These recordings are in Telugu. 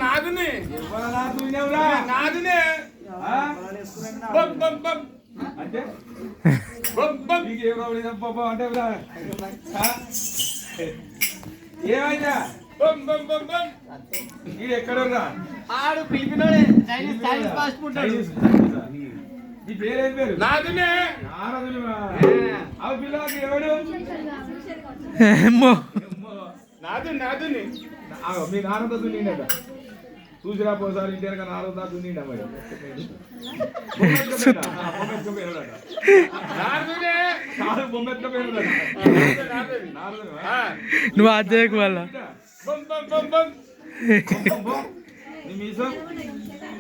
నాదునే నాదునే అంటే ఏమైందా ఎక్కడున్నా ఆడు పిలిపినోడే చైనీస్ ఫాస్ట్ ఫుడ్ నీ పేరేం పేరు నాదునే అవి పిల్లలకి ఎవడు నాదు నాదుని మీ నాన్నతో దున్నిండట చూసిరా పోసారి ఇంటి వెనక నాన్నతో దున్నిండ మరి బొమ్మెత్తుకపోయినట నువ్వు అజయకు వల్ల నీ మీసం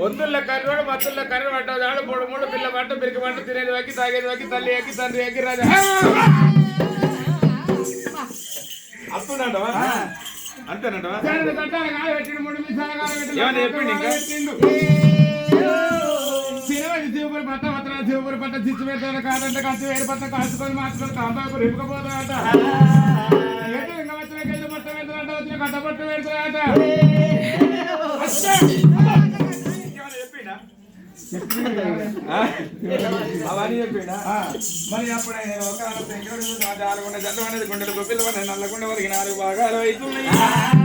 ఒత్తుల్లో కర్రోడు మత్తుల్లో కర్ర పట్టాడు ఆడు మూడు మూడు పిల్ల పట్ట పిరికి పట్ట తినేది వక్కి తాగేది వక్కి తల్లి ఎక్కి తండ్రి ఎక్కి రాజా అప్పుడంటవా అంతేనంటవా శివపురి పట్ట పత్ర శివపురి పట్ట చిచ్చు పెడతాడు కాదంటే ఖర్చు వేరు పట్ట కాల్చుకొని మార్చుకొని కాంబాకు రేపుకపోతాడట ఇంకా వచ్చిన గెల్లు పట్ట పెడతాడట వచ్చిన కట్ట పట్ట పెడతాడట అవన్నీ చెప్పిండా మరి అప్పుడు ఆయన ఒక ఆలుగుండ జల్లు అనేది గుండెలు గొప్పిలు అనేది నల్లగుండ వరకు 4 భాగాలు అవుతున్నాయి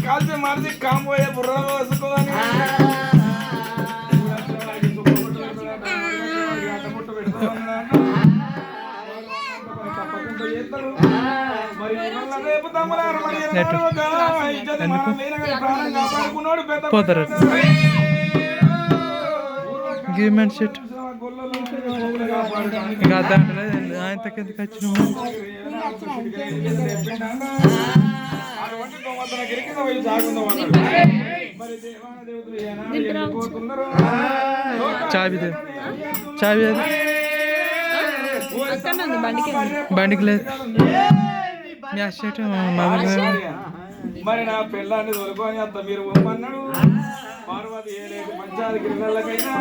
కాల్చి మార్చి కాంబోయే బుర్ర పోసుకొని పోతారు గివ్మెంట్ షీట్ ఇంకా దాంట్లో ఆయన తగ్గెందుకు వచ్చిన చాబీ చాబీ బండికి లేదు మీ అష్టేట మరి నా పిల్లాన్ని తోలుకొని అంత మీరు పొమ్మన్నాడు పార్వతి ఏలేదు మంచాది గిరినల్లకైనా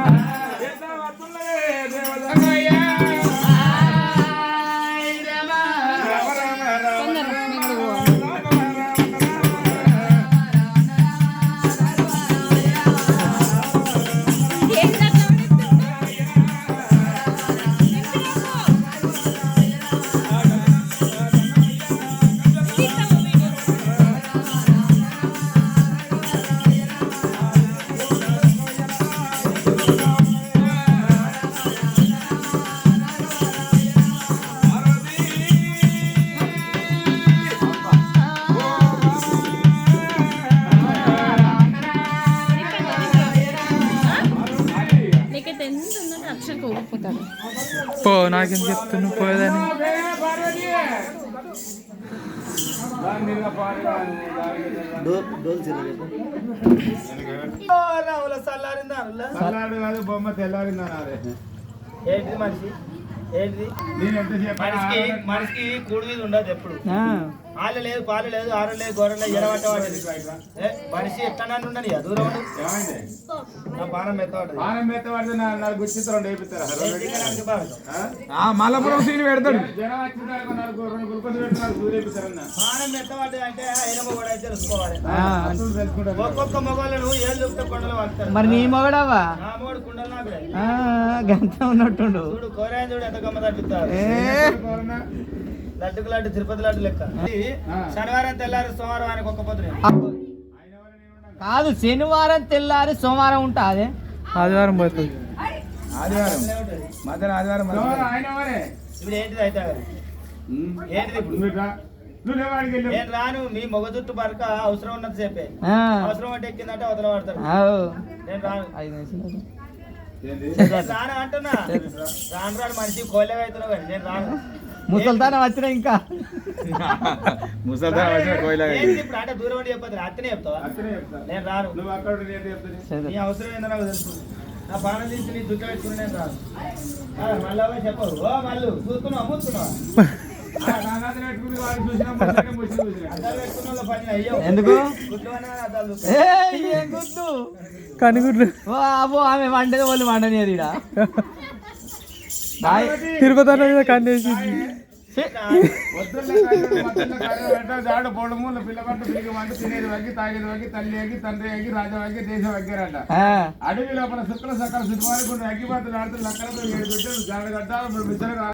పో నాకేం చెప్తున్నా పోయేదాన్ని బొమ్మ తెల్లారిందా ఏంటి మనిషి ఏంటిది మనిషికి కూడి మీద ఉండదు ఎప్పుడు ఆలు లేదు పాలు లేదు ఆరు లేదు గొర్రె లేదు ఎడబట్టవాడు మనిషి ఎక్కడ ఉండని దూరం నా పానం మెత్తవాడు పానం మెత్తవాడు నా గుచ్చిత్రం మల్లపురం సీని పెడతాడు పానం మెత్తవాడు అంటే ఎనమ కూడా అయితే తెలుసుకోవాలి ఒక్కొక్క మొగలను ఏం చూస్తే కొండలు పడతారు మరి నీ మొగడవా నా మొగడు కుండలు నాకు గంట ఉన్నట్టుండు చూడు కోరాయని చూడు ఎంత గమ్మ తగ్గుతారు లడ్డుకు లడ్డు తిరుపతి లడ్డు లెక్క శనివారం తెల్లారి సోమవారం ఆయనకు ఒక్క పొద్దు కాదు శనివారం తెల్లారి సోమవారం ఉంటా అదే ఆదివారం పోతుంది ఆదివారం మధ్యాహ్నం ఆదివారం ఇప్పుడు ఏంటిది అయితే ఏంటిది ఇప్పుడు నువ్వు లేవాడికి వెళ్ళావు నేను రాను మీ మొగ జుట్టు బరక అవసరం ఉన్నది చెప్పే ఆ, అవసరం అంటే ఎక్కిందంటే అవతల పడతాడు ఆవు. నేను రాను 5 నిమిషాలు. నేను రాను అంటున్నా రాను రాను మనిషి కోళ్ళగా అవుతున్నావు కానీ నేను రాను ముసల్తానం వచ్చినా ఇంకా ముసల్దాన్ వచ్చిన కోయిలా ఏంటి ఇప్పుడు అంటే దూరం ఉండి చెప్పదు అత్తనే చెప్తావా అక్కడే చెప్తా నేను రాను నువ్వు అక్కడ ఉండి నేను చెప్తాను నీ అవసరం ఏందో నాకు తెలుసు నా బాణం తీసి నీ దుఃఖ పెట్టుకుని నేను రాను మళ్ళీ చెప్పవు ఓ మళ్ళీ చూస్తున్నావు అమ్ముతున్నావా నాగాది పెట్టుకుని వాడు చూసినా ముసలిగా ముసలి చూసినా అద్దాలు పెట్టుకున్న వాళ్ళ పని అయ్యో ఎందుకు గుడ్లు అన్నా అద్దాలు ఏయ్, ఏం గుర్తు కనుగుడ్లు అబ్బో ఆమె వంటది వాళ్ళు వండనేది ఈడ. బాయ్ తిరుపతి కన్నేసింది జాడు పొడు మూల పిల్లపట్టు తిరిగి వంట తినేది వగ్గి తాగేది వగ్గి తల్లి అగ్గి తండ్రి అగ్గి రాజా వగ్గి దేశం వగ్గారట అడవి లోపల శుక్ల సకల శుక్రవారం కొన్ని అగ్గిపత్తులు ఆడుతూ లక్కలతో 7 బిడ్డలు జాడ గడ్డాలు 3 బిడ్డలు